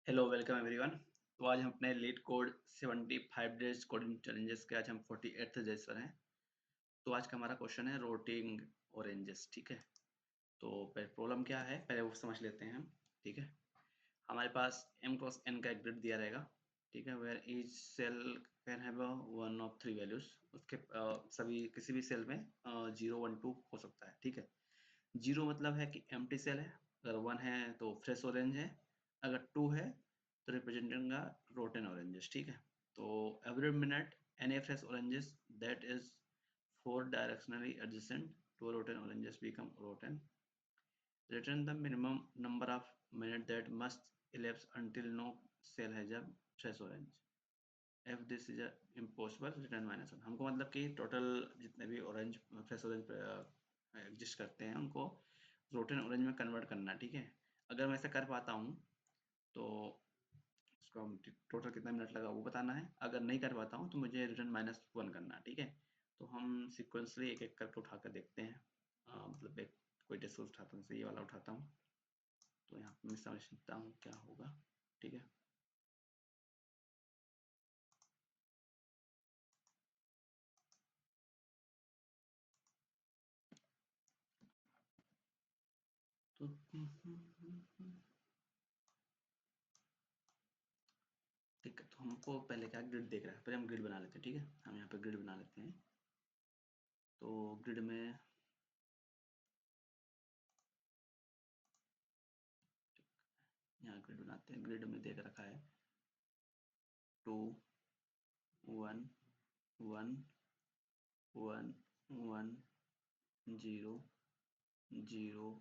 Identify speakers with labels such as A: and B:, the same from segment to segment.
A: Hello welcome everyone. तो आज हम अपने leet code 75 days coding challenges के आज हम 48th डेज पर हैं। तो आज का हमारा क्वेश्चन है रोटिंग ऑरेंजेस। ठीक है, तो पहले प्रॉब्लम क्या है पहले वो समझ लेते हैं हम। ठीक है, हमारे पास m क्रॉस n का एक ग्रिड दिया रहेगा। ठीक है, where each cell can have one of three values. उसके सभी किसी भी सेल में 0 1 2 हो सकता है। ठीक है, 0 मतलब है कि एम्प्टी सेल है, अगर 1 है तो फ्रेश ऑरेंज है, अगर 2 है तो रिप्रेजेंटिंग रोटन ऑरेंजेस। ठीक है, तो every minute any fresh oranges that is 4 directionally adjacent to rotten oranges become rotten. Return the minimum number of minutes that must elapse until no cell has a fresh orange. If this is a impossible, return -1। हमको मतलब कि total जितने भी orange fresh orange exist करते हैं उनको rotten orange में convert करना है। ठीक है, अगर मैं ऐसा कर पाता हूँ तो उसका टोटल कितना मिनट लगा वो बताना है, अगर नहीं कर पाता हूँ तो मुझे रिटर्न -1 करना है। ठीक है, तो हम सिक्वेंसली एक एक करके उठाकर देखते हैं। मतलब एक कोई टेस्ट उठाता हूँ, ये वाला उठाता हूँ, तो यहाँ पे मैं समझता हूँ क्या होगा। ठीक है, तो ठीक है, तो हमको पहले क्या ग्रिड देख रहा है, पहले हम ग्रिड बना लेते हैं। ठीक है, हम यहाँ पे ग्रिड बना लेते हैं। तो ग्रिड में यहाँ ग्रिड बनाते हैं। ग्रिड में देख रखा है 2 1 1 1 1 0 0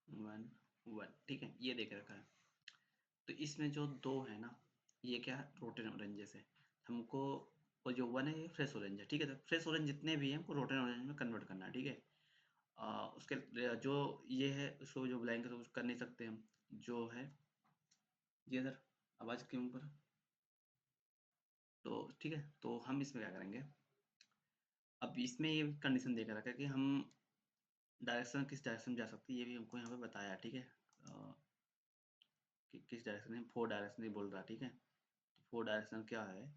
A: 1 1। ठीक है, ये देख रखा है। तो इसमें जो दो है ना, ये क्या है रोटन ऑरेंजेस है हमको, और जो वन है ये फ्रेश ऑरेंज है। ठीक है, तो फ्रेश ऑरेंज जितने भी हैं हमको रोटन ऑरेंज में कन्वर्ट करना है। ठीक है, उसके जो ये है उसको जो ब्लैंक है तो कर नहीं सकते हम, जो है ये इधर आवाज क्यों पर। तो ठीक है, तो हम इसमें क्या करेंगे, अब इसमें ये कंडीशन देकर रखा है कि हम डायरेक्शन किस डायरेक्शन में जा सकते हैं ये भी हमको यहाँ पे बताया। ठीक है, कि किस डायरेक्शन में, 4 डायरेक्शन ही बोल रहा है। ठीक है, तो 4 डायरेक्शन क्या है,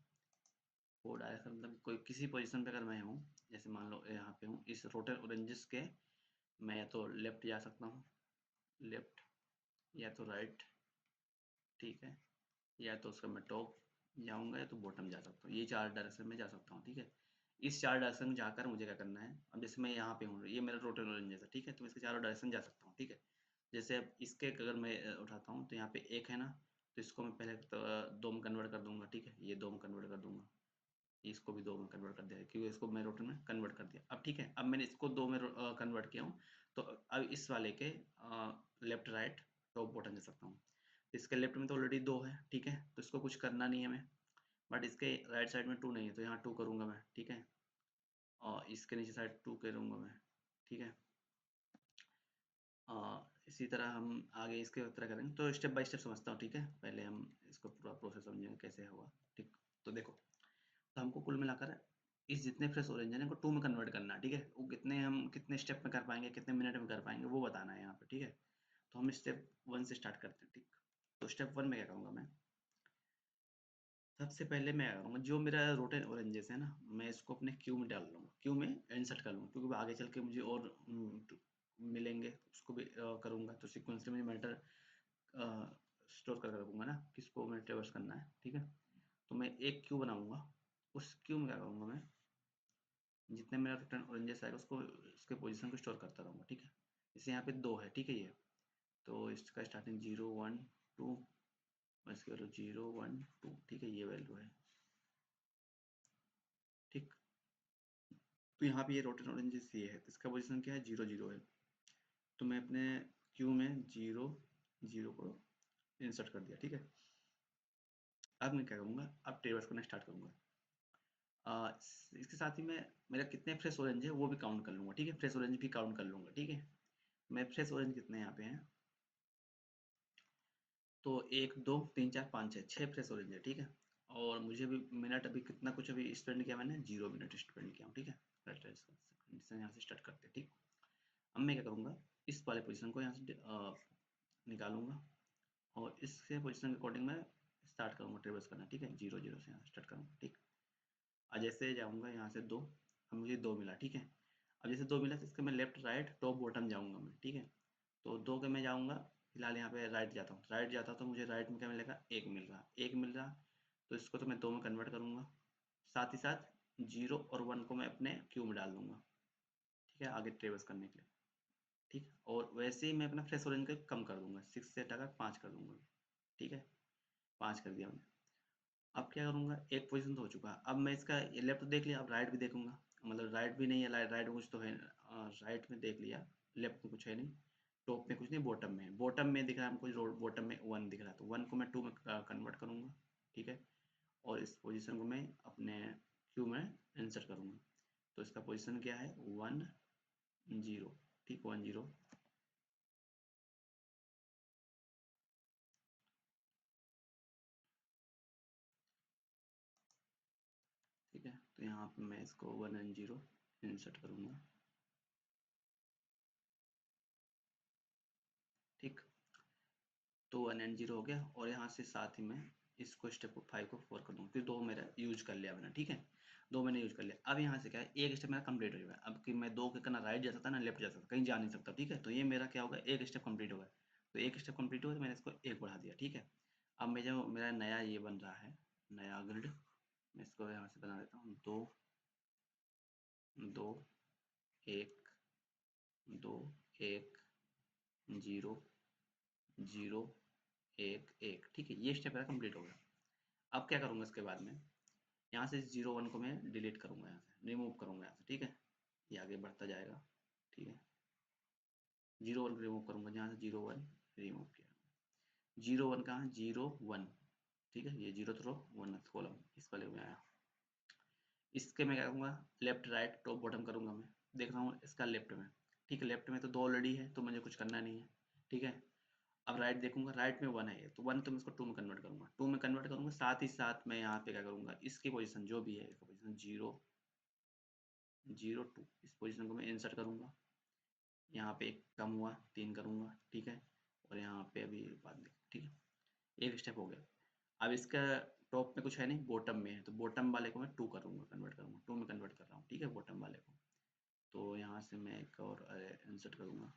A: 4 डायरेक्शन मतलब कोई किसी पोजीशन पे अगर मैं हूँ, जैसे मान लो यहाँ पे हूँ इस रोटन ऑरेंजेस के, मैं या तो लेफ्ट जा सकता हूँ, लेफ्ट, या तो राइट। ठीक है, या तो उसका मैं टॉप जाऊँगा या तो बॉटम जा सकता हूँ, ये 4 डायरेक्शन में जा सकता हूँ। ठीक है, इस 4 डायरेक्शन में जाकर मुझे क्या करना है, अब जैसे मैं यहाँ पे हूँ, ये मेरा रोटन ऑरेंजेस है। ठीक है, तो मैं इसके चारों डायरेक्शन जा सकता हूँ। ठीक है, जैसे अब इसके अगर मैं उठाता हूँ तो यहाँ पे 1 है ना, तो इसको मैं पहले तो 2 में कन्वर्ट कर दूंगा। ठीक है, ये 2 में कन्वर्ट कर दूंगा, इसको भी 2 में कन्वर्ट कर दिया क्योंकि इसको मैं रोटन में कन्वर्ट कर दिया। अब ठीक है, अब मैंने इसको 2 में कन्वर्ट किया हूँ, तो अब इस वाले के लेफ्ट राइट टॉप बॉटम दे सकता हूँ। इसके लेफ्ट में तो ऑलरेडी 2 है। ठीक है, तो इसको कुछ करना नहीं है हमें, बट इसके राइट साइड में 2 नहीं है तो यहाँ 2 करूँगा मैं। ठीक है, और इसके नीचे साइड 2 करूँगा मैं। ठीक है, इसी तरह हम आगे इसके तरह करेंगे, तो स्टेप बाय स्टेप समझता हूँ। ठीक है, पहले हम इसको पूरा प्रोसेस समझेंगे कैसे होगा। ठीक, तो देखो, तो हमको कुल मिलाकर इस जितने फ्रेश ऑरेंज है इनको 2 में कन्वर्ट करना है। ठीक है, वो कितने हम कितने स्टेप में कर पाएंगे, कितने मिनट में कर पाएंगे वो बताना है यहाँ पे। ठीक है, तो हम स्टेप 1 से स्टार्ट करते हैं। ठीक, तो स्टेप 1 में क्या करूँगा मैं, सबसे पहले मैं क्या करूँगा, जो मेरा रोटन ऑरेंजेस है ना, मैं इसको अपने क्यू में डाल लूँगा, क्यू में इंसर्ट कर लूँगा, क्योंकि आगे चल के मुझे और मिलेंगे, उसको भी करूँगा। तो सीक्वेंस में मैटर स्टोर कर रखूँगा ना, किसको मैं ट्रेवर्स करना है। ठीक है, तो मैं एक क्यू बनाऊँगा, उस क्यू में क्या करूँगा मैं, जितने मेरा रिटर्न ऑरेंजेस आएगा उसको उसके पोजीशन को स्टोर करता रहूँगा। ठीक है, जैसे यहाँ पे 2 है। ठीक है, ये तो इसका स्टार्टिंग 0 1 2, इसकी वैल्यू 0 1 2। ठीक है, ये वैल्यू है। ठीक, तो यहाँ पे ये रोटेन ऑरेंजेस ये है, तो इसका पोजीशन क्या है, 0 0 है। तो मैं अपने क्यू में 0 0 को इंसर्ट कर दिया। ठीक है, अब मैं क्या करूँगा, अब टेबल्स करना स्टार्ट करूँगा। इसके साथ ही मैं मेरा कितने फ्रेश ऑरेंज है वो भी काउंट कर लूँगा। ठीक है, फ्रेश ऑरेंज भी काउंट कर लूँगा। ठीक है, मैं फ्रेश ऑरेंज कितने यहाँ पे हैं, तो 1 2 3 4 5 6 6 फ्रेश ऑरेंज है। ठीक है, और मुझे भी मिनट अभी कितना कुछ अभी स्पेंड किया मैंने, 0 मिनट स्पेंड किया हूँ। ठीक है, यहाँ से स्टार्ट करते हैं। ठीक, अब मैं क्या करूँगा, इस वाले पोजीशन को यहाँ से निकालूंगा और इसके पोजीशन के अकॉर्डिंग मैं स्टार्ट करूँगा ट्रेवर्स करना, ठीक है, 0 0 से यहाँ स्टार्ट करूँगा, ठीक। और जैसे जाऊँगा यहाँ से 2, अब मुझे 2 मिला, ठीक है। अब जैसे 2 मिला तो इसके मैं लेफ्ट राइट टॉप बॉटम जाऊँगा मैं, ठीक है। तो 2 के मैं जाऊँगा, फिलहाल यहाँ पे राइट जाता हूँ, राइट जाता हूँ तो मुझे राइट में क्या मिलेगा, 1 मिल रहा, 1 मिल रहा। तो इसको तो मैं 2 में कन्वर्ट करूँगा, साथ ही साथ 0 और 1 को मैं अपने क्यू में डाल दूँगा, ठीक है, आगे ट्रेवर्स करने के लिए, ठीक। और वैसे ही मैं अपना फ्रेश ऑरेंज को कम कर दूँगा, 6 से हटाकर 5 कर दूँगा, ठीक है, 5 कर दिया मैंने। अब क्या करूँगा, एक पोजीशन तो हो चुका है, अब मैं इसका लेफ्ट देख लिया, अब राइट भी देखूँगा, मतलब राइट भी नहीं है, राइट में कुछ तो है, राइट में देख लिया, लेफ्ट में कुछ है नहीं, टॉप में कुछ नहीं, बॉटम में है, बॉटम में दिख रहा है हमको, बॉटम में 1 दिख रहा है, तो 1 को मैं 2 में कन्वर्ट करूँगा, ठीक है। और इस पोजीशन को मैं अपने क्यू में इंसर्ट करूँगा, तो इसका पोजीशन क्या है, 1 0, ठीक, 1 0। ठीक है, तो यहाँ पे मैं इसको 1 एंड 0 इंसर्ट करूँगा, ठीक। तो 1 एंड 0 हो गया, और यहाँ से साथ ही मैं इसको स्टेप 5 को 4 कर दूँगा, क्योंकि 2 मेरा यूज कर लिया मैंने, ठीक है, 2 मैंने यूज कर लिया। अब यहाँ से क्या है, एक स्टेप मेरा कंप्लीट हो गया, अब कि मैं 2 के करना राइट जाता था ना लेफ्ट जाता था, कहीं जा नहीं सकता, ठीक है। तो ये मेरा क्या होगा, एक स्टेप कंप्लीट हो गया, तो एक स्टेप कंप्लीट हो गया तो मैंने इसको 1 बढ़ा दिया, ठीक है। अब मैं जो मेरा नया ये बन रहा है, नया ग्रिड, मैं इसको यहाँ से बना देता हूँ, 2 2 1 2 1 0 0 1 1, ठीक है, ये स्टेप मेरा कंप्लीट हो गया। अब क्या करूँगा इसके बाद में, यहाँ से 0 1 को मैं डिलीट करूँगा, यहाँ से रिमूव करूँगा यहाँ से, ठीक है, ये आगे बढ़ता जाएगा, ठीक है। 0 1 रिमूव करूँगा, जहाँ से 0 1 रिमूव किया, 0 1 कहाँ, 0 1, ठीक है, ये 0th रो 1th कॉलम इस वाले में आया। इसके मैं क्या करूँगा, लेफ्ट राइट टॉप बॉटम करूँगा, मैं देख रहा हूँ इसका लेफ्ट में, ठीक है, लेफ्ट में तो 2 ऑलरेडी है, तो मुझे कुछ करना नहीं है, ठीक है। अब राइट देखूंगा, राइट में 1 है ये, तो 1 तो मैं इसको 2 में कन्वर्ट करूंगा, 2 में कन्वर्ट करूंगा, साथ ही साथ मैं यहाँ पे क्या करूंगा, इसकी पोजीशन जो भी है, इसका पोजीशन 0 0 2, इस पोजीशन को मैं इंसर्ट करूंगा, यहाँ पे एक कम हुआ, 3 करूंगा, ठीक है। और यहाँ पे अभी बाद में, ठीक है, एक स्टेप हो गया। अब इसका टॉप में कुछ है नहीं, बॉटम में है, तो बॉटम वाले को मैं 2 करूंगा, कन्वर्ट करूंगा, 2 में कन्वर्ट कर रहा हूँ, ठीक है, बॉटम वाले को। तो यहाँ से मैं एक और इंसर्ट करूंगा,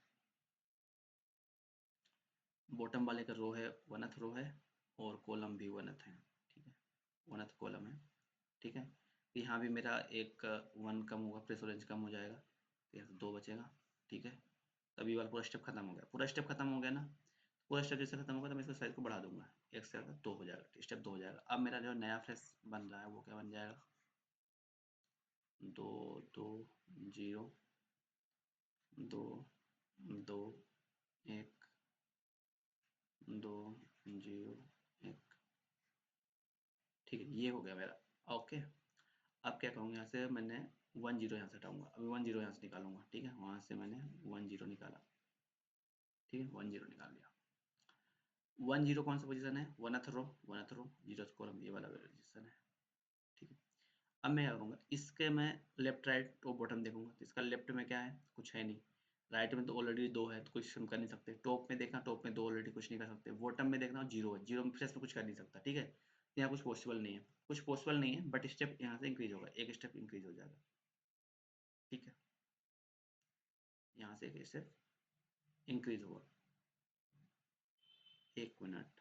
A: बॉटम वाले का रो है, 1th रो है, और कॉलम भी 1th है, ठीक है, 1th कॉलम है, ठीक है। यहाँ भी मेरा एक 1 कम होगा, प्रेस ऑरेंज कम हो जाएगा, तो यहाँ से 2 बचेगा, ठीक है। तभी वाला पूरा स्टेप खत्म हो गया, पूरा स्टेप खत्म हो गया ना, पूरा स्टेप जैसे खत्म होगा तो मैं इसका साइज को बढ़ा दूंगा, 1 से 2 हो जाएगा, स्टेप 2 हो जाएगा। अब मेरा जो नया फ्रेश बन रहा है वो क्या बन जाएगा, 2 2 0 2 2 1 2 0 1, ठीक है, ये हो गया मेरा, ओके। अब क्या करूँगा, यहाँ से मैंने 1 0 यहाँ से हटाऊंगा, अभी 1 0 यहाँ से निकालूंगा, ठीक है, वहाँ से मैंने 1 0 निकाला, ठीक है, 1 0 निकाल लिया। 1 0 कौन सा पोजीशन है, 1th रो 0th कॉलम, ये वाला पोजीशन है, ठीक है। अब मैं क्या करूँगा, इसके मैं लेफ्ट राइट टॉप बॉटम देखूंगा, तो इसका लेफ्ट में क्या है, कुछ है नहीं, राइट में तो ऑलरेडी 2 है, तो कुछ हम कर नहीं सकते, टॉप में देखना, टॉप में 2 ऑलरेडी, कुछ नहीं कर सकते, बॉटम में देखना 0 है, 0 में फ्रेश में कुछ कर नहीं सकता, ठीक है। तो यहाँ कुछ पॉसिबल नहीं है, कुछ पॉसिबल नहीं है, बट स्टेप यहाँ से इंक्रीज होगा, एक स्टेप इंक्रीज हो जाएगा, ठीक है, यहाँ से एक स्टेप इंक्रीज होगा, 1 मिनट,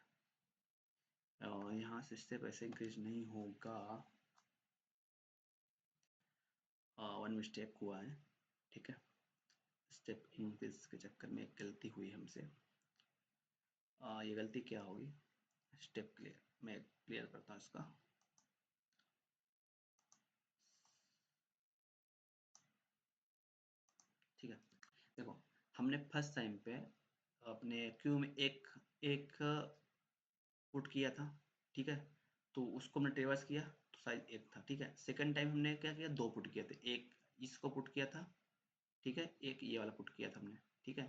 A: और यहाँ से स्टेप ऐसे इंक्रीज नहीं होगा, 1 मिस्टेक हुआ है, ठीक है, स्टेप इंक्रीज के चक्कर में एक गलती हुई हमसे, ये गलती क्या होगी, स्टेप क्लियर, मैं क्लियर करता हूँ इसका, ठीक है। देखो, हमने फर्स्ट टाइम पे अपने क्यू में एक एक पुट किया था, ठीक है, तो उसको हमने ट्रेवर्स किया, तो साइज 1 था, ठीक है। सेकंड टाइम हमने क्या किया, 2 पुट किए थे, एक इसको पुट किया था, ठीक है, एक ये वाला पुट किया था हमने, ठीक है।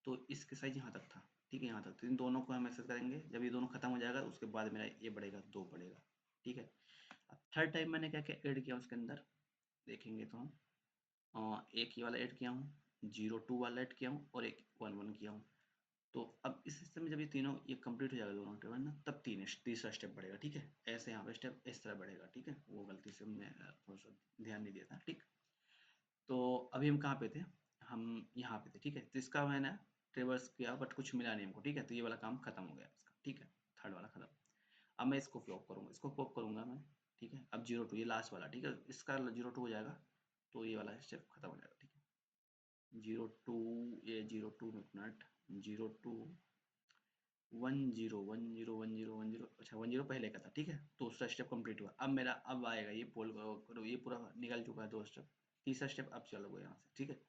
A: तो इसके साइज यहाँ तक था, ठीक है, यहाँ तक, तो इन दोनों को हम एक्सेस करेंगे, जब ये दोनों खत्म हो जाएगा उसके बाद मेरा ये बढ़ेगा, 2 बढ़ेगा, ठीक है। अब थर्ड टाइम मैंने क्या क्या ऐड किया उसके अंदर, देखेंगे तो हम एक ये वाला ऐड किया हूँ, 0 2 वाला ऐड किया हूँ, और एक 1 1 किया हूँ, तो अब इस सिस्टम में जब ये तीनों ये कंप्लीट हो जाएगा दोनों टेबल ना, तब तीसरा स्टेप बढ़ेगा, ठीक है। ऐसे यहाँ पे स्टेप इस तरह बढ़ेगा, ठीक है। वो गलती से हमने थोड़ा सा ध्यान नहीं दिया था, ठीक। तो अभी हम कहाँ पे थे, हम यहाँ पे थे, ठीक है। तो इसका मैंने ट्रेवर्स किया बट कुछ मिला नहीं हमको, ठीक है। तो ये वाला काम खत्म हो गया इसका, ठीक है। थर्ड वाला खत्म। अब मैं इसको फ्लॉप करूँगा, इसको फ्लॉप करूँगा मैं, ठीक है। अब 0 2 ये लास्ट वाला, ठीक है। इसका 0 2 हो जाएगा, तो ये वाला स्टेप खत्म हो जाएगा, ठीक है। 0 2 ये 0 2 मिनट 0 2 1 0 1 0 1 0 1 0, अच्छा 1 0 पहले का था, ठीक है। तो दूसरा स्टेप कंप्लीट हुआ। अब मेरा अब आएगा ये पोल, ये पूरा निकल चुका है 2 स्टेप। तीसरा स्टेप अब चालू हुआ यहाँ से, ठीक है।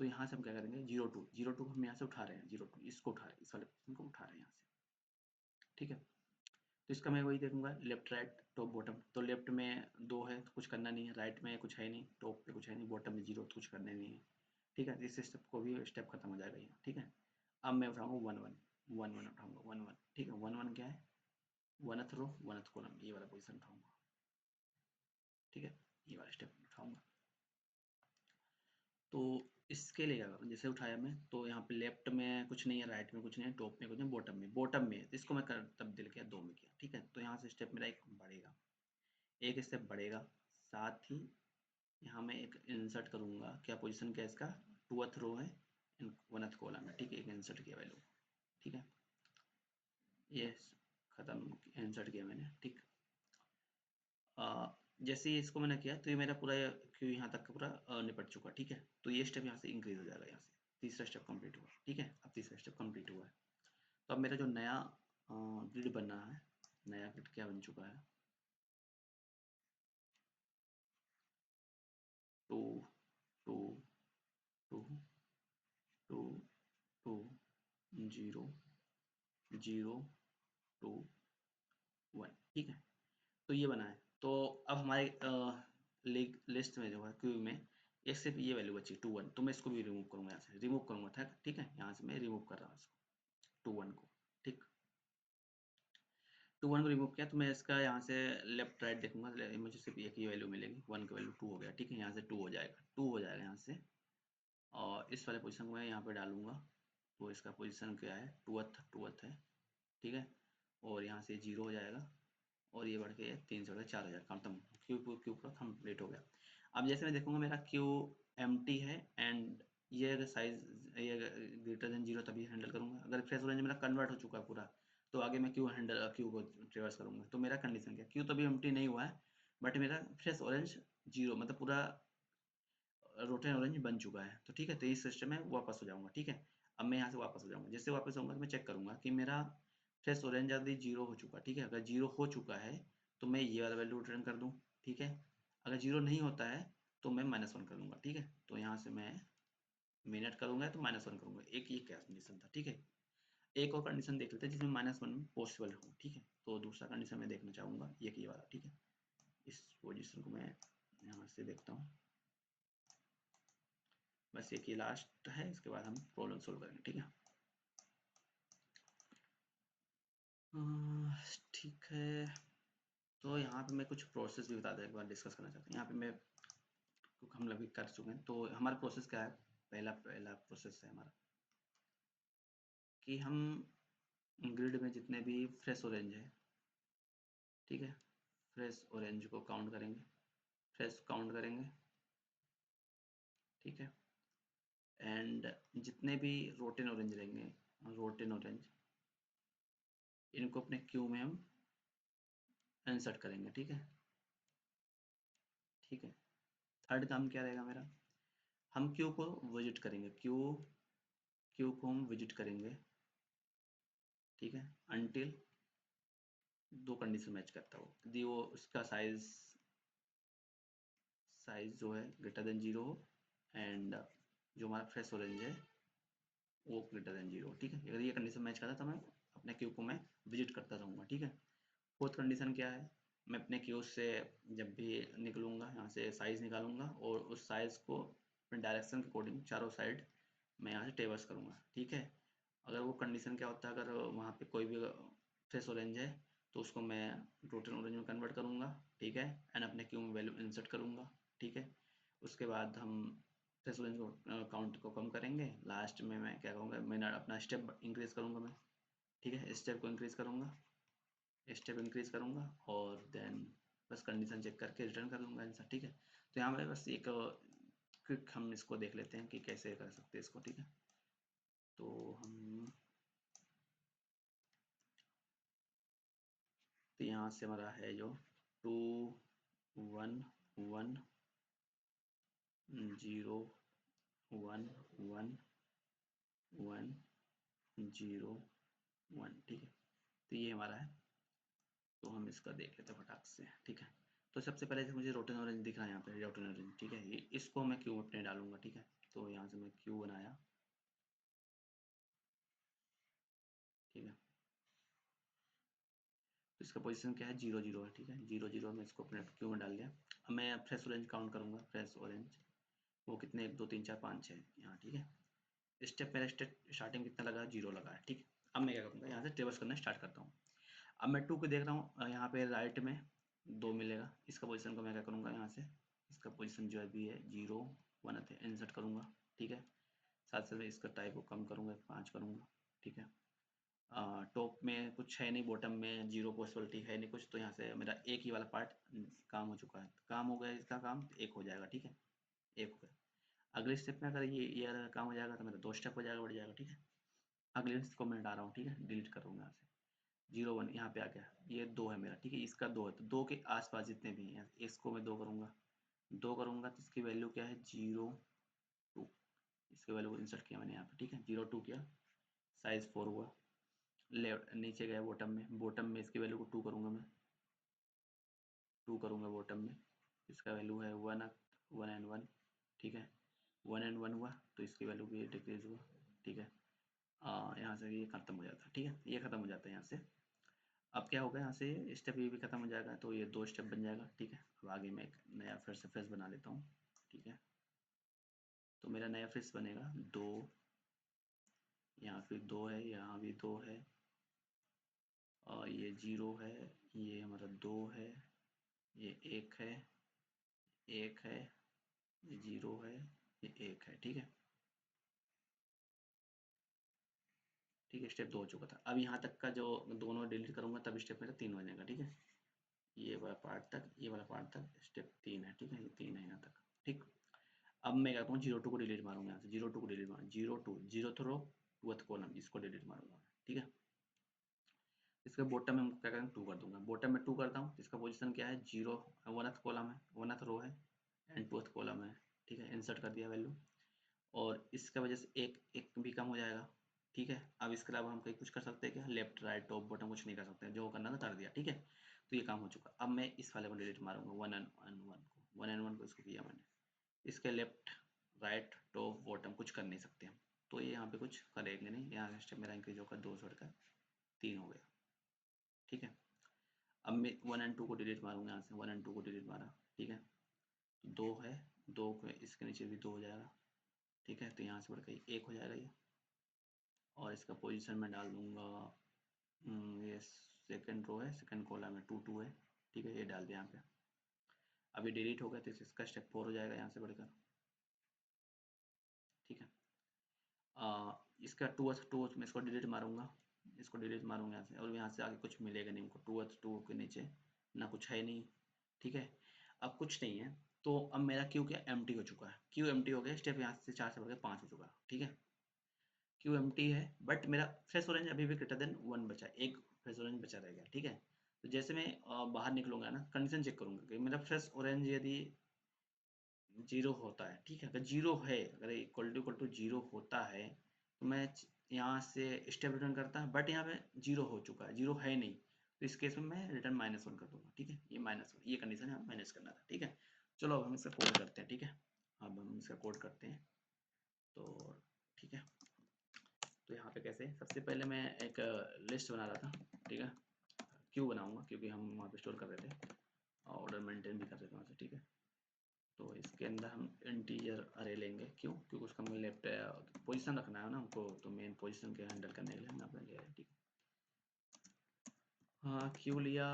A: तो यहाँ से हम क्या करेंगे, 0 2 0 2 हम यहाँ से उठा रहे हैं, 0 2 इसको उठा रहे हैं, इस वाले को उठा रहे हैं यहाँ से, ठीक है। तो इसका मैं वही देखूंगा, लेफ्ट राइट टॉप बॉटम। तो लेफ्ट में 2 है तो कुछ करना नहीं है, राइट में कुछ है नहीं, टॉप पे कुछ है नहीं, बॉटम में 0 तो कुछ करना नहीं है, ठीक है। इस स्टेप को भी स्टेप खत्म हो जाएगा यहाँ, ठीक है। अब मैं उठाऊंगा 1 1 1 1 उठाऊंगा 1 1, ठीक है। 1 1 क्या है, 1th रो 1th कॉलम, ये वाला पोजीशन उठाऊंगा, ठीक है। ये वाला स्टेप उठाऊंगा। तो इसके लिए क्या करूँ, जैसे उठाया मैं, तो यहाँ पे लेफ्ट में कुछ नहीं है, राइट में कुछ नहीं है, टॉप में कुछ नहीं, बॉटम में इसको मैं कर तब्दील किया 2 में किया, ठीक है। तो यहाँ से स्टेप मेरा एक बढ़ेगा, एक स्टेप बढ़ेगा। साथ ही यहाँ मैं एक इंसर्ट करूँगा, क्या पोजीशन क्या है इसका, 2th रो है 1th कॉलम है, ठीक है। एक इंसर्ट किया वैल्यू, ठीक है। ये खत्म, इंसर्ट किया मैंने, ठीक। जैसे ही इसको मैंने किया तो ये मेरा पूरा क्यू यहाँ तक का पूरा निपट चुका, ठीक है। तो ये स्टेप यहाँ से इंक्रीज हो जाएगा, यहाँ से तीसरा स्टेप कंप्लीट हुआ, ठीक है। अब तीसरा स्टेप कंप्लीट हुआ है। तो अब मेरा जो नया ग्रिड बनना है, नया ग्रिड क्या बन चुका है, 2 2 2 2 2 0 0 2 1, ठीक है। तो ये बना है। तो अब हमारे लिस्ट में जो है क्यू में एक सिर्फ ये वैल्यू बची 2 1, तो मैं इसको भी रिमूव करूंगा, यहाँ से रिमूव करूंगा था, ठीक है। यहाँ से मैं रिमूव कर रहा हूँ इसको, 2 1 को, ठीक। 2 1 को रिमूव किया तो मैं इसका यहाँ से लेफ्ट राइट देखूंगा, मुझे सिर्फ एक ही वैल्यू मिलेगी, 1 की वैल्यू 2 हो गया, ठीक है। यहाँ से 2 हो जाएगा, 2 हो जाएगा यहाँ से। और इस वाले पोजीशन को मैं यहाँ पे डालूंगा, तो इसका पोजीशन क्या है, 2th है, ठीक है। और यहाँ से 0 हो जाएगा, और ये बढ़ के 3 से बढ़ के 4 हो जाएगा, खत्म। क्यू क्यू पूरा कंप्लीट हो गया। अब जैसे मैं देखूंगा मेरा क्यू एम्प्टी है, एंड ये अगर साइज ये ग्रेटर देन 0 तभी हैंडल करूंगा। अगर फ्रेश ऑरेंज मेरा कन्वर्ट हो चुका है पूरा, तो आगे मैं क्यू को ट्रेवर्स करूंगा। तो मेरा कंडीशन क्या, क्यू तो अभी एम्प्टी नहीं हुआ है, बट मेरा फ्रेश ऑरेंज 0 मतलब पूरा रोटेन ऑरेंज बन चुका है, तो ठीक है। तो इस सिस्टम में वापस हो जाऊंगा, ठीक है। अब मैं यहाँ से वापस हो जाऊंगा, जैसे वापस आऊंगा तो मैं चेक करूंगा कि मेरा फ्रेश ऑरेंज यदि 0 हो चुका, ठीक है। अगर 0 हो चुका है तो मैं ये वाला वैल्यू रिटर्न कर दूँ, ठीक है। अगर 0 नहीं होता है तो मैं -1 कर दूंगा, ठीक है। तो यहाँ से मैं मिनट करूंगा तो -1 करूंगा, एक ये क्या कंडीशन था, ठीक है। एक और कंडीशन देख लेते हैं जिसमें -1 पॉसिबल हो, ठीक है। तो दूसरा कंडीशन मैं देखना चाहूंगा, ये वाला, ठीक है। इस पोजिशन को मैं यहाँ से देखता हूँ, बस एक ही लास्ट है, इसके बाद हम प्रॉब्लम सोल्व करेंगे, ठीक है। ठीक है। तो यहाँ पे मैं कुछ प्रोसेस भी बता दें, एक बार डिस्कस करना चाहता हूँ। यहाँ पे मैं हम लोग भी कर चुके हैं। तो हमारा प्रोसेस क्या है, पहला पहला प्रोसेस है हमारा कि हम ग्रिड में जितने भी फ्रेश ऑरेंज है, ठीक है, फ्रेश ऑरेंज को काउंट करेंगे, फ्रेश काउंट करेंगे, ठीक है। एंड जितने भी रोटेन ऑरेंज रहेंगे, रोटेन ऑरेंज, इनको अपने क्यू में हम इंसर्ट करेंगे, ठीक है, ठीक है। थर्ड काम क्या रहेगा मेरा, हम क्यू को विजिट करेंगे, क्यू को हम विजिट करेंगे, ठीक है, अनटिल 2 कंडीशन मैच करता हो, यदि वो उसका साइज जो है ग्रेटर देन 0 हो, एंड जो हमारा फ्रेश ऑरेंज है वो ग्रेटर देन 0, ठीक है। अगर ये कंडीशन मैच करता तो मैं अपने क्यू को मैं विजिट करता रहूँगा, ठीक है। फोर्थ कंडीशन क्या है, मैं अपने क्यू से जब भी निकलूँगा यहाँ से साइज निकालूंगा, और उस साइज को अपने डायरेक्शन के अकॉर्डिंग चारों साइड मैं यहाँ से ट्रेवर्स करूँगा, ठीक है। अगर वो कंडीशन क्या होता है, अगर वहाँ पे कोई भी फ्रेश ऑरेंज है तो उसको मैं रोटेन ऑरेंज में कन्वर्ट करूँगा, ठीक है। एंड अपने क्यू में वैल्यू इंसर्ट करूँगा, ठीक है। उसके बाद हम थ्रेशोल्ड को काउंट को कम करेंगे। लास्ट में मैं क्या करूँगा, मैं अपना स्टेप इंक्रीज करूँगा मैं, ठीक है, स्टेप को इंक्रीज करूँगा, स्टेप इंक्रीज करूँगा और देन बस कंडीशन चेक करके रिटर्न कर दूंगा आंसर, ठीक है। तो यहाँ पे बस एक क्विक हम इसको देख लेते हैं कि कैसे कर सकते हैं इसको, ठीक है। तो हम तो यहाँ से हमारा है जो 2 1 1 0 1 1 1 0 1, ठीक है। तो ये हमारा है, तो हम इसका देख लेते हैं फटाक से, ठीक है। तो सबसे पहले मुझे रोटेन ऑरेंज दिख रहा है यहाँ पे, रोटेन ऑरेंज, ठीक है। ये इसको मैं क्यू अपने डालूंगा, ठीक है। तो यहाँ से मैं क्यू बनाया, ठीक है। तो इसका पोजीशन क्या है, 0 0 है, ठीक है। 0 0 में इसको अपने क्यू में डाल दिया। अब मैं फ्रेश ऑरेंज काउंट करूंगा, फ्रेश ऑरेंज वो कितने, 1 2 3 4 5 6 यहाँ, ठीक है। स्टेप मेरा स्टेप स्टार्टिंग कितना लगा, 0 लगा है, ठीक है। अब मैं क्या करूँगा, यहाँ से ट्रेवर्स करना स्टार्ट करता हूँ। अब मैं 2 को देख रहा हूँ, यहाँ पे राइट में 2 मिलेगा, इसका पोजीशन को मैं क्या करूँगा, यहाँ से इसका पोजीशन जो अभी है 0 1 है, इंसर्ट करूँगा, ठीक है। साथ साथ में इसका टाइप को कम करूँगा, 5 करूँगा, ठीक है। टॉप में कुछ है नहीं, बॉटम में 0 पॉसिबिलिटी है नहीं कुछ, तो यहाँ से मेरा एक ही वाला पार्ट काम हो चुका है, काम हो गया, इसका काम एक हो जाएगा, ठीक है, एक हो गया। अगले स्टेप में अगर ये अगर काम हो जाएगा तो मेरा 2 स्टेप हो जाएगा, बढ़ जाएगा, ठीक है। अगले इसको मैं हटा रहा हूँ, ठीक है, डिलीट करूँगा यहाँ से। 0 1 यहाँ पे आ गया, ये 2 है मेरा, ठीक है, इसका 2 है, तो 2 के आसपास जितने भी हैं इसको मैं 2 करूँगा, 2 करूँगा तो इसकी वैल्यू क्या है, 0 2, इसके वैल्यू को इंसर्ट किया मैंने यहाँ पे, ठीक है, 0 2 किया, साइज 4 हुआ। लेफ्ट नीचे गया बॉटम में इसकी वैल्यू को 2 करूँगा मैं, 2 करूँगा बॉटम में, इसका वैल्यू है 1 1 एंड 1, ठीक है। 1 एंड 1 हुआ तो इसकी वैल्यू भी डिक्रीज हुआ, ठीक है। यहाँ से ये खत्म हो जाता है, ठीक है, ये खत्म हो जाता है यहाँ से। अब क्या होगा, यहाँ से स्टेप ये भी खत्म हो जाएगा, तो ये 2 स्टेप बन जाएगा, ठीक है। अब आगे मैं एक नया फिर से फ्रेश बना लेता हूँ, ठीक है। तो मेरा नया फ्रेश बनेगा 2, यहाँ फिर 2 है, यहाँ भी 2 है, और ये 0 है, ये हमारा 2 है, ये 1 है, 1 है, ये 0 है, ये 1 है, ठीक है, ठीक है। स्टेप 2 हो चुका था। अब यहाँ तक का जो दोनों डिलीट करूंगा तब स्टेप मेरा 3 हो जाएगा, ठीक है। ये वाला पार्ट तक, ये वाला पार्ट तक स्टेप 3 है, ठीक है, ये 3 है यहाँ तक, ठीक। अब मैं क्या करूँ, 0 2 को डिलीट मारूंगा यहाँ से, 0 2 को डिलीट मारूंगा, 0 2 0th रो 2th कॉलम, इसको डिलीट मारूंगा, ठीक है। इसके बॉटम में हम क्या करेंगे, 2 कर दूंगा, बॉटम में 2 करता हूँ, इसका पोजीशन क्या है, 0 1th कॉलम है, 1th रो है एंड 2th कॉलम है, ठीक है। इंसर्ट कर दिया वैल्यू, और इसका वजह से एक एक भी कम हो जाएगा, ठीक है। अब इसके अलावा हम कहीं कुछ कर सकते हैं क्या, लेफ्ट राइट टॉप बॉटम कुछ नहीं कर सकते, जो करना था कर दिया, ठीक है। तो ये काम हो चुका। अब मैं इस वाले को डिलीट मारूंगा, 1 एंड 1 को इसको किया मैंने, इसके लेफ्ट राइट टॉप बॉटम कुछ कर नहीं सकते हम, तो ये यहाँ पे कुछ करेंगे नहीं, यहाँ स्टेप मेरा इंक्रीज होकर 2 से बढ़कर 3 हो गया, ठीक है। अब मैं 1 एंड 2 को डिलीट मारूंगा, यहाँ से 1 एंड 2 को डिलीट मारा, ठीक है। 2 है, 2 को इसके नीचे भी 2 हो जाएगा, ठीक है। तो यहाँ से बढ़कर 1 हो जाएगा ये, और इसका पोजीशन में डाल दूंगा, ये सेकंड रो है, सेकंड कॉलम है, 2 2 है, ठीक है, ये डाल दिया यहाँ पे। अभी डिलीट हो गया तो इसका स्टेप 4 हो जाएगा यहाँ से बढ़कर, ठीक है। इसका 2th में इसको डिलीट मारूंगा, इसको डिलीट मारूंगा यहाँ से, और यहाँ से आगे कुछ मिलेगा नहीं हमको, 2 के नीचे ना कुछ है नहीं, ठीक है। अब कुछ नहीं है, तो अब मेरा क्यू क्या एम्प्टी हो चुका है, क्यू एम्प्टी हो गया, स्टेप यहाँ से 4 से बढ़कर 5 हो चुका है, ठीक है। क्यू एम्प्टी है, बट मेरा फ्रेश ऑरेंज अभी भी ग्रेटर देन 1 बचा, एक फ्रेश ऑरेंज बचा रह गया, ठीक है। तो जैसे मैं बाहर निकलूंगा ना, कंडीशन चेक करूंगा कि मेरा फ्रेश ऑरेंज यदि 0 होता है, ठीक है, अगर 0 है, अगर इक्वल टू 0 होता है, तो मैं यहाँ से स्टेप रिटर्न करता है, बट यहाँ पे 0 हो चुका है, 0 है नहीं, तो इस केस में मैं रिटर्न -1 कर दूंगा, ठीक है। ये -1, ये कंडीशन है, मैनेज करना था, ठीक है। चलो अब हम इसका कोड करते हैं, ठीक है। अब हम इसका कोड करते हैं, तो ठीक है। तो यहाँ पे कैसे, सबसे पहले मैं एक लिस्ट बना रहा था, ठीक है, क्यू बनाऊंगा क्योंकि हम वहाँ पे स्टोर कर रहे थे, ऑर्डर मेंटेन भी कर रहे थे वहाँ से, ठीक है। तो इसके अंदर हम इंटीजर अरे लेंगे, क्यों, क्योंकि उसका हमें लेफ्ट पोजीशन रखना है ना हमको, तो मेन पोजीशन के हैंडल करने के लिए हम अपने ले रहे हैं, ठीक है। हाँ, क्यू लिया,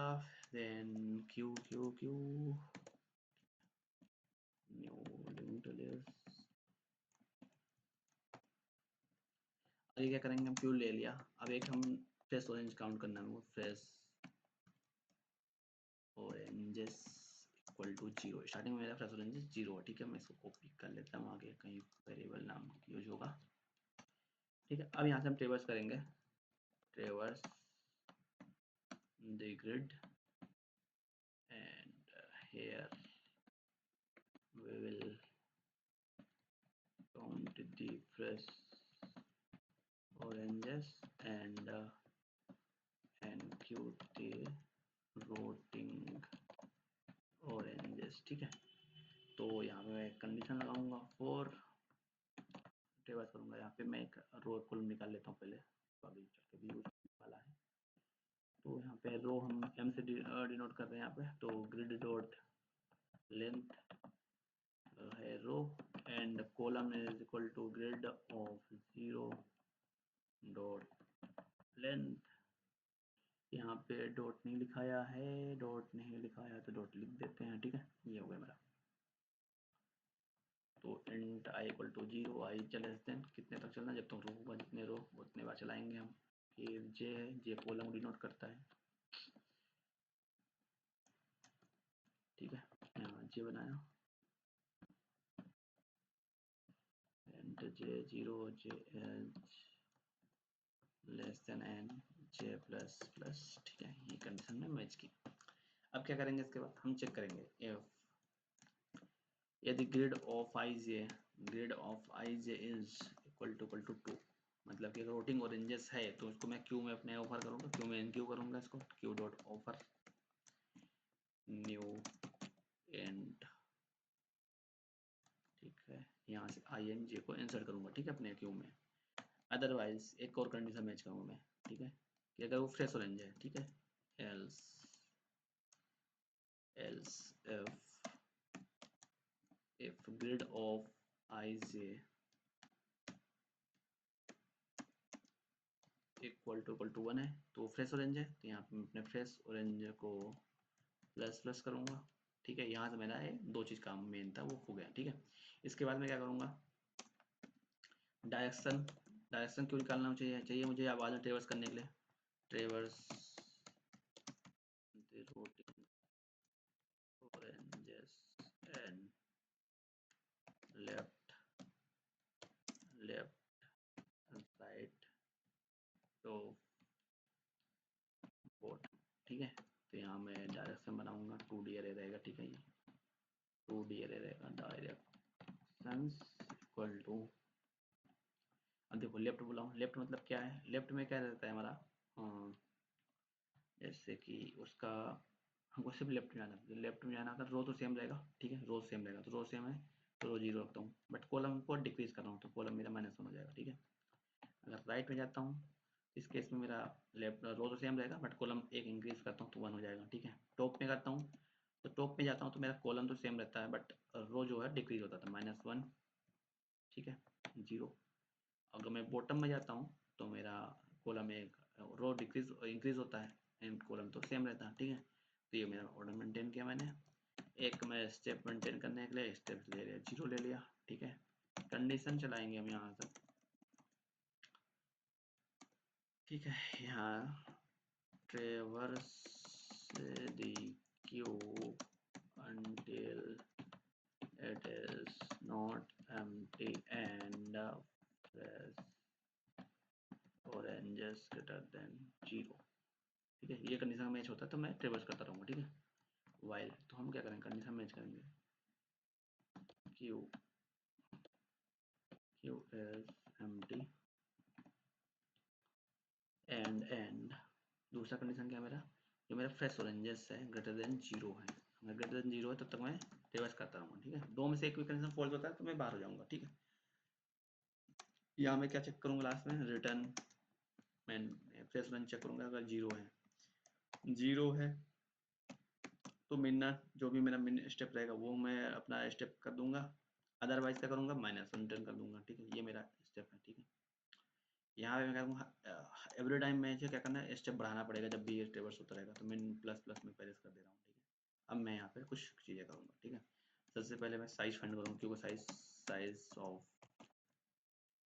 A: then queue queue queue new linked list, अभी क्या करेंगे, हम क्यू ले लिया। अब एक हम फ्रेश ऑरेंज काउंट करना है, fresh oranges equal to 0। Starting में मेरा फ्रेश ऑरेंजेस 0 है, ठीक है। मैं इसको कॉपी कर लेता हूँ, आगे कहीं वेरिएबल नाम यूज होगा, ठीक है। अब यहाँ से हम ट्रेवर्स करेंगे, ट्रेवर्स the grid and here we will count the fresh oranges and count the rotting oranges, ठीक है। तो यहाँ पे मैं कंडीशन लगाऊंगा फॉर, ट्रेवर्स करूंगा, यहाँ पे मैं एक रो कॉलम निकाल लेता हूँ पहले, तो अभी चल के भी यूज वाला है। तो यहाँ पे रो हम एम से डिनोट कर रहे हैं यहाँ पे, तो ग्रिड डॉट लेंथ है row and column is equal to grid of 0 dot length. यहाँ पे डॉट नहीं लिखाया है, डॉट नहीं लिखाया तो डॉट लिख देते हैं, ठीक है। ये हो गया मेरा। तो int i equal to 0, i less than कितने तक चलना, जब तक रो होगा, जितने रो उतने बार चलाएंगे हम। फिर जे है, जे कॉलम डिनोट करता है, ठीक है। यहाँ जे बनाया and j 0 j h less than n j plus plus, ठीक है। ये कंडीशन में मैच की। अब क्या करेंगे, इसके बाद हम चेक करेंगे इफ यदि grid of i j is equal to 2, मतलब कि रोटिंग ऑरेंजेस है, तो उसको मैं क्यू में अपने ऑफर करूंगा, क्यू में एनक्यू करूंगा इसको, Q dot offer new and, ठीक है। यहाँ से आई एन जे को इंसर्ट करूंगा, ठीक है, अपने क्यू में। अदरवाइज एक और कंडीशन मैच करूंगा मैं, ठीक है, कि अगर वो फ्रेश ऑरेंज है, ठीक है, else if grid of ij equal to 1 है, तो फ्रेश ऑरेंज है, तो यहाँ पे मैं अपने फ्रेश ऑरेंज को प्लस प्लस करूंगा, ठीक है। यहाँ से मेरा ये दो चीज काम मेन था वो हो गया, ठीक है। इसके बाद मैं क्या करूंगा, डायरेक्शन क्यों निकालना चाहिए मुझे आवाज में ट्रेवर्स करने के लिए, ट्रेवर्स the routing oranges and left right to bottom, ठीक है। तो यहाँ मैं डायरेक्शन बनाऊंगा, 2D अरे रहेगा, ठीक है। ये 2D अरे रहेगा, डायरेक्शन इक्वल टू, अब देखो लेफ्ट बुलाऊं, लेफ्ट मतलब क्या है, लेफ्ट में क्या रहता है हमारा, जैसे कि उसका हमको सिर्फ लेफ्ट में जाना है, लेफ्ट में जाना, अगर रो तो सेम रहेगा, ठीक है, रो सेम रहेगा, तो रो सेम है तो रो 0 रखता हूँ, बट कॉलम को डिक्रीज कर रहा हूँ तो कॉलम मेरा -1 हो जाएगा, ठीक है। अगर राइट में जाता हूँ, इस केस में मेरा लेफ्ट रो तो सेम रहेगा बट कॉलम एक इंक्रीज करता हूँ तो 1 हो जाएगा, ठीक है। टॉप में करता हूँ, तो टॉप में जाता हूँ तो मेरा कॉलम तो सेम रहता है बट रो जो है डिक्रीज होता था, -1, ठीक है, 0। अगर मैं बॉटम में जाता हूँ तो मेरा कॉलम एक रो डिक्रीज इंक्रीज होता है एंड कॉलम तो सेम रहता है, ठीक है। तो ये मेरा ऑर्डर मेंटेन किया मैंने। एक मैं स्टेप मेंटेन करने के लिए स्टेप ले लिया, 0 ले लिया, ठीक है। कंडीशन चलाएंगे हम यहाँ तक, ठीक है। यहाँ traverse the cube until it is not empty and fresh oranges greater than 0, ठीक है। ये कंडीशन मैच होता है तो मैं ट्रेवर्स करता रहूंगा, ठीक है। वाइल तो हम क्या करेंगे, कंडीशन मैच करेंगे, q is empty and दूसरा कंडीशन क्या है मेरा, जो मेरा फ्रेश ऑरेंजेस है ग्रेटर देन 0 है, अगर ग्रेटर देन 0 है तब तक मैं रिवर्स करता रहूंगा, ठीक है। दो में से एक भी कंडीशन फॉल्स होता है तो मैं बाहर हो जाऊंगा, ठीक है। यहाँ मैं क्या चेक करूंगा लास्ट में, रिटर्न मैं फ्रेश ऑरेंज चेक करूंगा, अगर 0 है तो मिनना जो भी मेरा मिन स्टेप रहेगा वो मैं अपना स्टेप कर दूंगा, अदरवाइज क्या करूंगा, -1 रिटर्न कर दूंगा, ठीक है। ये मेरा स्टेप है, ठीक है। यहाँ पे मैं क्या करूँगा, एवरी टाइम में क्या करना है, स्टेप बढ़ाना पड़ेगा जब भी ये रिवर्स होता रहेगा, तो मैं प्लस प्लस में पहले कर दे रहा हूँ, ठीक है। अब मैं यहाँ पे कुछ चीज़ें करूँगा, ठीक है। सबसे पहले मैं साइज फाइंड करूँगा, क्योंकि साइज ऑफ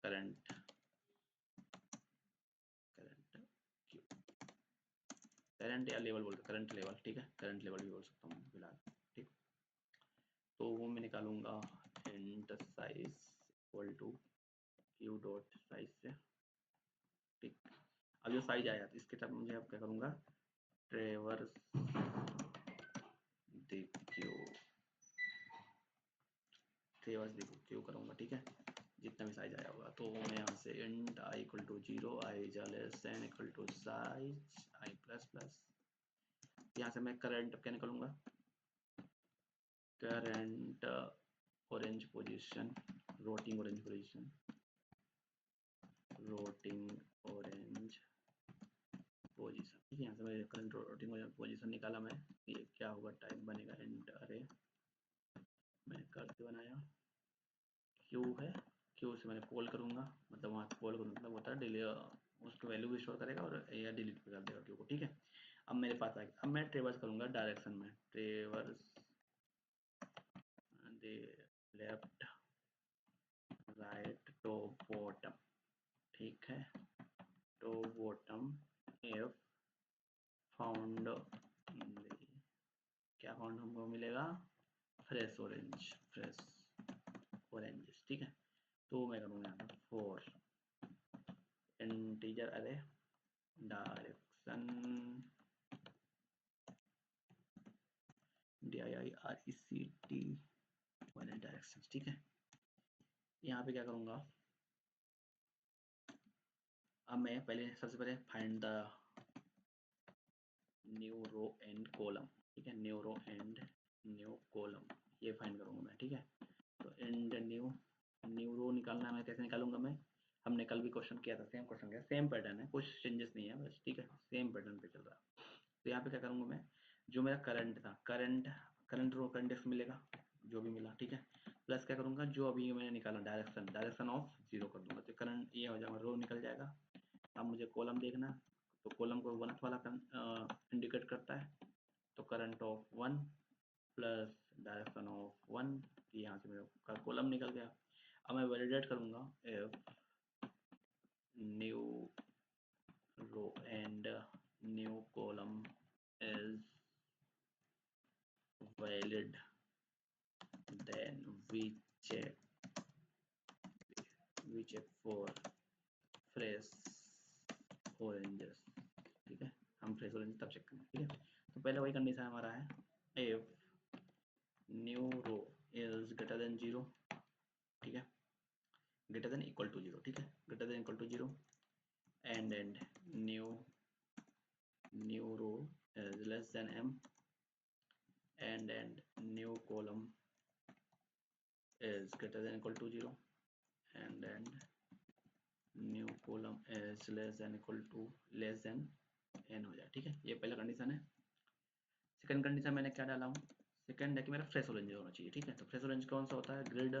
A: करंट करंट या लेवल बोलते, करंट लेवल, ठीक है, करंट लेवल भी बोल सकता हूँ फिलहाल, ठीक। तो वो मैं निकालूंगा int size equal to queue dot size से, ठीक। अब जो साइज आया तो इसके साथ मुझे अब क्या करूँगा, ट्रेवर्स द क्यू, ट्रेवर्स द क्यू करूँगा, ठीक है, जितना भी साइज आया होगा। तो मैं यहाँ से int i equal to 0, i less than equal to size i plus plus, यहाँ से मैं करंट क्या निकालूंगा, करंट ऑरेंज पोजीशन, रोटिंग ऑरेंज पोजीशन, रोटिंग ऑरेंज पोजीशन, ठीक है। यहाँ से मैं करंट रोटिंग ऑरेंज पोजीशन निकाला मैं, ये क्या होगा, टाइप बनेगा इंट अरे, मैंने करके बनाया, क्यू है, क्यू से मैंने कॉल करूँगा, मतलब वहाँ कॉल करूँगा मतलब होता है डिले, उसकी वैल्यू भी स्टोर करेगा और या डिलीट भी कर देगा क्यू को, ठीक है। अब मेरे पास आएगा, अब मैं ट्रेवर्स करूँगा डायरेक्शन में, ट्रेवर्स they left right top bottom, ठीक है, टॉप बॉटम एफ फाउंड, क्या फाउंड हमको मिलेगा, फ्रेश ऑरेंज, फ्रेश ऑरेंज, ठीक है। तो मैं करूँगा यहाँ पर फॉर इंटीजर अरे डायरेक्शन DIRECT वाले डायरेक्शन, ठीक है। यहाँ पे क्या करूँगा, अब मैं पहले सबसे पहले find the new row and column, ठीक है, new row and new column, ये फाइंड करूँगा मैं, ठीक है। तो एंड न्यू, न्यू रो निकालना है, मैं कैसे निकालूंगा, मैं, हमने कल भी क्वेश्चन किया था, सेम क्वेश्चन किया, सेम पैटर्न है, कुछ चेंजेस नहीं है बस, ठीक है, सेम पैटर्न पे चल रहा है। तो यहाँ पे क्या करूँगा मैं, जो मेरा करंट था, करंट करंट रो का इंडेक्स मिलेगा, जो भी मिला, ठीक है, प्लस क्या करूँगा, जो अभी मैंने निकाला डायरेक्शन, डायरेक्शन ऑफ 0 कर दूंगा, तो करंट ये हो जाएगा, रो निकल जाएगा। अब मुझे कॉलम देखना, तो कॉलम को 1 वाला इंडिकेट करता है, तो current of 1 plus direction of 1, यहाँ से मेरा कॉलम निकल गया। अब मैं वैलिडेट करूँगा if new row and new column is valid, then check we check for fresh oranges, ठीक है, हम फ्रेश ऑरेंज तब चेक करेंगे, ठीक है। तो पहले वही कंडीशन हमारा है, if new row is greater than 0, ठीक है, ग्रेटर देन इक्वल टू 0, ठीक है, greater than equal to 0 and new row is less than m and new column is greater than equal to 0 and new column is less than equal to less than n हो जाए, ठीक है, ये पहला condition है। Second condition मैंने क्या डाला हूँ, सेकंड है कि मेरा फ्रेश ऑरेंज होना चाहिए, ठीक है। तो फ्रेश ऑरेंज कौन सा होता है, grid,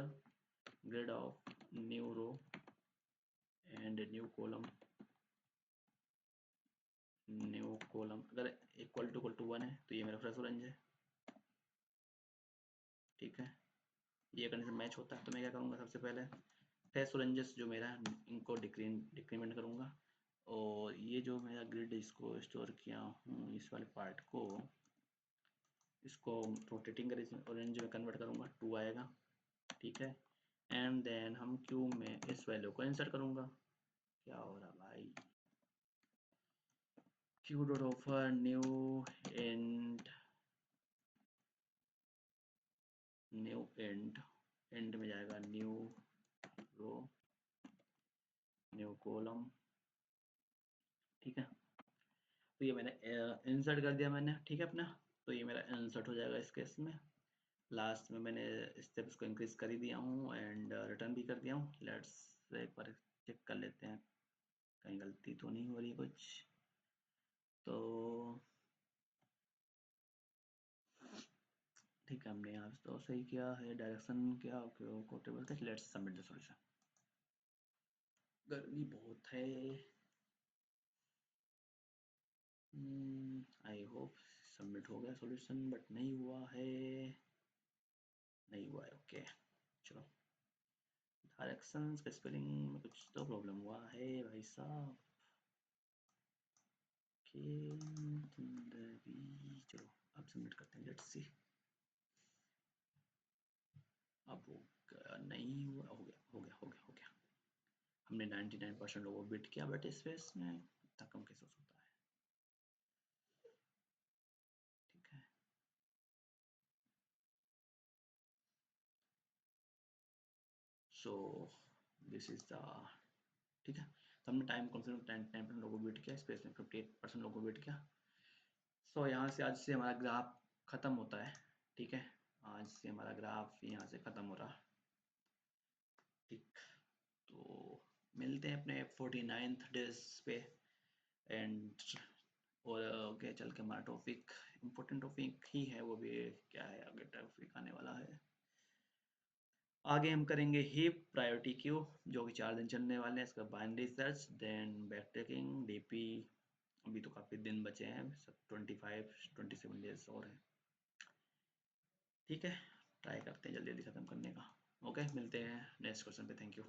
A: grid of new row and new column अगर इक्वल टू 1 है तो ये मेरा फ्रेश ऑरेंज है, ठीक है, ये कंडीशन मैच होता है। तो मैं क्या करूँगा, सबसे पहले फ्रेश ऑरेंजेस जो मेरा इनको डिक्रीमेंट करूँगा, और ये जो मेरा ग्रिड इसको स्टोर किया हूँ, इस वाले पार्ट को, इसको रोटेटिंग ऑरेंज में कन्वर्ट करूँगा, 2 आएगा, ठीक है। एंड देन हम क्यू में इस वैल्यू को इंसर्ट करूँगा, क्या हो रहा भाई, Q dot offer new and and में जाएगा न्यू रो न्यू कॉलम, ठीक है। तो ये मैंने इंसर्ट कर दिया मैंने, ठीक है अपना, तो ये मेरा इंसर्ट हो जाएगा इस केस में। लास्ट में मैंने स्टेप्स को इंक्रीज कर ही दिया हूँ एंड रिटर्न भी कर दिया हूँ। लेट्स एक बार चेक कर लेते हैं कहीं गलती तो नहीं हो रही कुछ, तो ठीक है, हमने यहाँ तो सही किया है, डायरेक्शन क्या कोटेबल थे। Let's submit the solution. गर्मी बहुत है, आई होप सबमिट हो गया सॉल्यूशन, बट नहीं हुआ है, नहीं हुआ है, ओके चलो। डायरेक्शंस का स्पेलिंग में कुछ तो प्रॉब्लम हुआ है भाई साहब, चलो अब सबमिट करते हैं, लेट्स सी। अब हो गया, नहीं हुआ, हो गया हो गया हो गया हो गया। हमने 99% लोगों को बीट किया, बट स्पेस में इतना कम कैसे हो सकता है, ठीक है। सो दिस इज द, ठीक है। तो हमने टाइम कम से कम 10% लोगों को बीट किया, स्पेस में 58% लोगों को बीट किया। सो यहाँ से आज से हमारा ग्राफ ख़त्म होता है, ठीक है। आज से हमारा ग्राफ यहाँ से ख़त्म हो रहा, ठीक। तो मिलते हैं अपने 49th डेज पे। एंड और आगे चल के हमारा टॉपिक इम्पोर्टेंट टॉपिक ही है, वो भी क्या है, आगे टॉपिक आने वाला है। आगे हम करेंगे हीप प्रायोरिटी क्यू, जो कि 4 दिन चलने वाले हैं। इसका binary search, then back tracking, DP. अभी तो काफ़ी दिन बचे हैं, सब 27 डेज और हैं, ठीक है। ट्राई करते हैं जल्दी जल्दी ख़त्म करने का। ओके, मिलते हैं नेक्स्ट क्वेश्चन पे। Thank you.